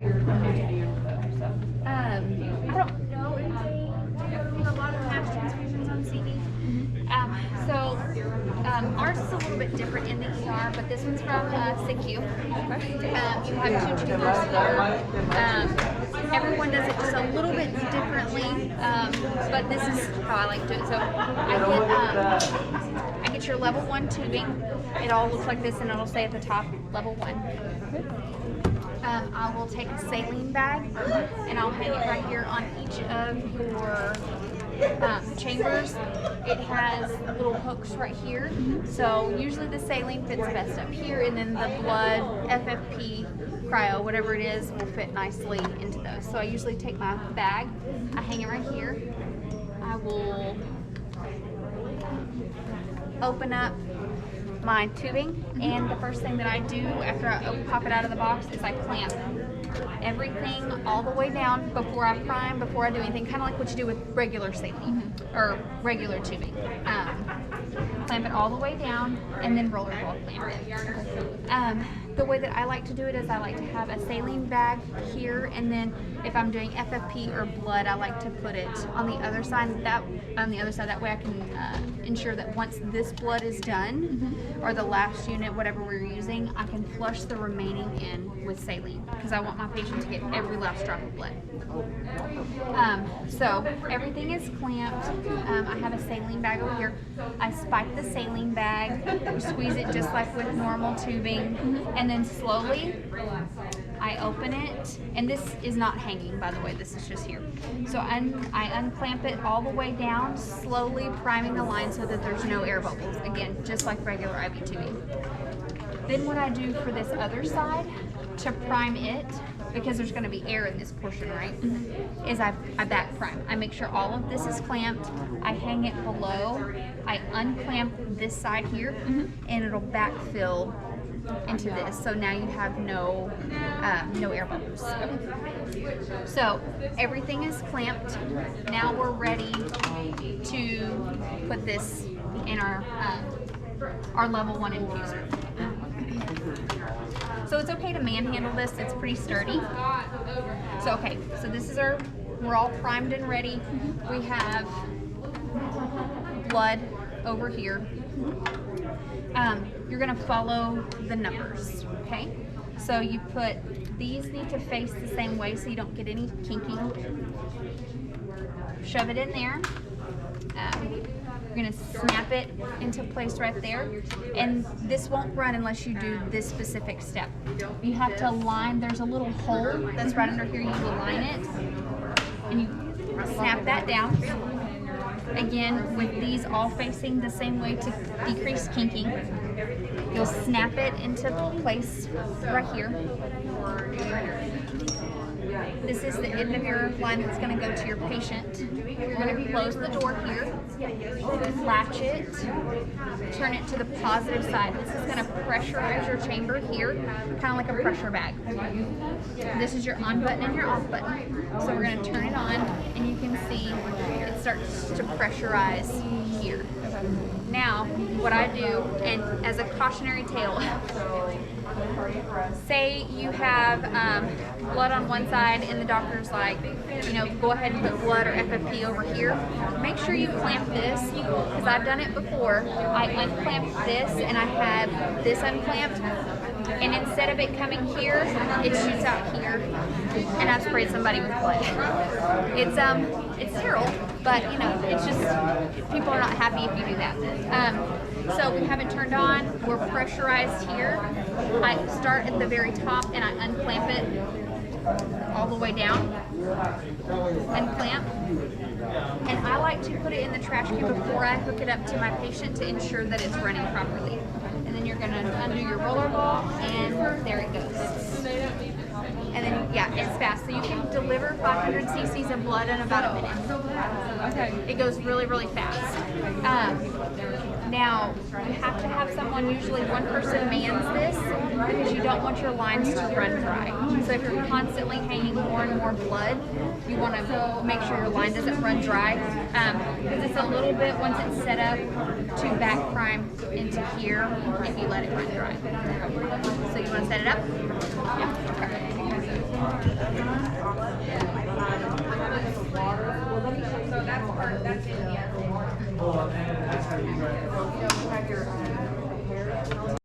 I don't know if they have a lot of mass transfusions on CD. Ours is a little bit different in the ER, but this one's from SICU. You have two tubers here. Everyone does it just a little bit differently, but this is how I like to do it. So I get your level 1 tubing. It all looks like this, and it'll say at the top, level 1. I will take a saline bag and I'll hang it right here on each of your chambers. It has little hooks right here. So usually the saline fits best up here, and then the blood, FFP, cryo, whatever it is, will fit nicely into those. So I usually take my bag, I hang it right here. I will open up my tubing, and the first thing that I do after I pop it out of the box is I clamp everything all the way down before I prime, before I do anything, kind of like what you do with regular saline or regular tubing. Clamp it all the way down and then roller ball clamp it. The way that I like to do it is I like to have a saline bag here, and then if I'm doing FFP or blood, I like to put it on the other side. That way I can ensure that once this blood is done, or the last unit, whatever we're using, I can flush the remaining in with saline, because I want my patient to get every last drop of blood. So everything is clamped. I have a saline bag over here. I spike the saline bag, squeeze it just like with normal tubing, and then slowly I open it, and this is not hanging, by the way, this is just here. So I unclamp it all the way down, slowly priming the line so that there's no air bubbles. Again, just like regular IV tubing. Then what I do for this other side to prime it, because there's going to be air in this portion, right, is I back prime. I make sure all of this is clamped. I hang it below. I unclamp this side here, and it'll backfill into this. So now you have no air bubbles. So everything is clamped. Now we're ready to put this in our level 1 infuser. So it's okay to manhandle this, it's pretty sturdy. So okay, so this is we're all primed and ready. We have blood over here. You're gonna follow the numbers, okay? So these need to face the same way so you don't get any kinking. Shove it in there. You're gonna snap it into place right there, and this won't run unless you do this specific step. You have to line, there's a little hole that's right under here, you align it, and you snap that down. Again, with these all facing the same way to decrease kinking, you'll snap it into place right here. This is the end of your line that's going to go to your patient. You're going to close the door here, latch it, turn it to the positive side. This is going to pressurize your chamber here, kind of like a pressure bag. This is your on button and your off button. So we're going to turn it on, and you can see it starts to pressurize here. Now, what I do, and as a cautionary tale, say you have blood on one side and the doctor's like, go ahead and put blood or FFP over here. Make sure you clamp this, because I've done it before. I unclamped this and I had this unclamped, and instead of it coming here, it shoots out here, and I've sprayed somebody with blood. It's sterile, but it's just, people are not happy if you do that. So we have it turned on, we're pressurized here. I start at the very top and I unclamp it all the way down, unclamp. And I like to put it in the trash can before I hook it up to my patient to ensure that it's running properly. And then you're gonna undo your roller ball, and there it goes. And then, yeah, it's fast. So you can deliver 500 cc's of blood in about a minute. Okay. It goes really, really fast. Now, you have to have someone, usually one person mans this, because you don't want your lines to run dry. So if you're constantly hanging more and more blood, you want to make sure your line doesn't run dry, because it's a little bit, once it's set up, to back prime into here if you let it run dry. So you want to set it up? Yeah. Okay. So that's part, that's in here.